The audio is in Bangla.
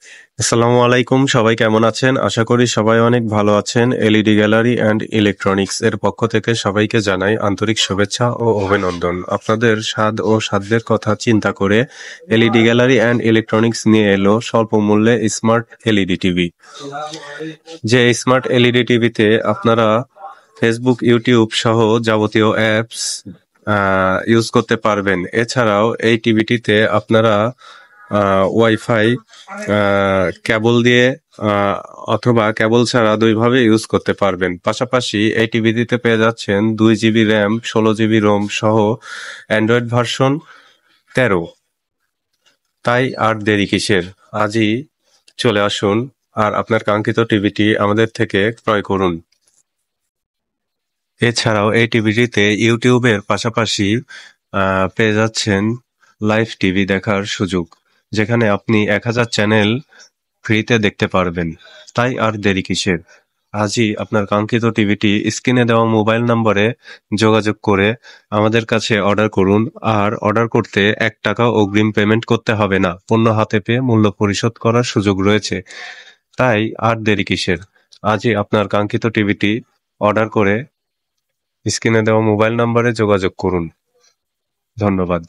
আসসালামু আলাইকুম, সবাই কেমন আছেন? আশা করি সবাই অনেক ভালো আছেন। এলইডি গ্যালারি অ্যান্ড ইলেকট্রনিক্স এর পক্ষ থেকে সবাইকে জানাই আন্তরিক শুভেচ্ছা ও অভিনন্দন। আপনাদের স্বাদ ও সাধ্যের কথা চিন্তা করে এলইডি গ্যালারি অ্যান্ড ইলেকট্রনিক্স নিয়ে এলো স্বল্প মূল্যে স্মার্ট এলইডি টিভি। যে স্মার্ট এলইডি টিভিতে আপনারা ফেসবুক, ইউটিউব সহ যাবতীয় অ্যাপস ইউজ করতে পারবেন। এছাড়াও এই টিভিটিতে আপনারা ওয়াইফাই কেবল দিয়ে আহ, অথবা কেবল ছাড়া দুইভাবে ইউজ করতে পারবেন। পাশাপাশি এই টিভিটিতে পেয়ে যাচ্ছেন 2 জিবি র্যাম, 16 জিবি রোম সহ অ্যান্ড্রয়েড ভার্সন 13। তাই আর দেরি কিসের? আজই চলে আসুন আর আপনার কাঙ্ক্ষিত টিভিটি আমাদের থেকে ক্রয় করুন। এছাড়াও এই টিভিটিতে ইউটিউবের পাশাপাশি পেয়ে যাচ্ছেন লাইভ টিভি দেখার সুযোগ, যেখানে আপনি 1000 চ্যানেল ফ্রিতে দেখতে পারবেন। তাই আর দেরি কিসের? আজই আপনার কাঙ্ক্ষিত টিভিটি স্ক্রিনে দেওয়া মোবাইল নম্বরে যোগাযোগ করে আমাদের কাছে অর্ডার করুন। আর অর্ডার করতে 1 টাকা অগ্রিম পেমেন্ট করতে হবে না, পণ্য হাতে পেয়ে মূল্য পরিশোধ করার সুযোগ রয়েছে। তাই আর দেরি কিসের? আজই আপনার কাঙ্ক্ষিত টিভিটি অর্ডার করে স্ক্রিনে দেওয়া মোবাইল নম্বরে যোগাযোগ করুন। ধন্যবাদ।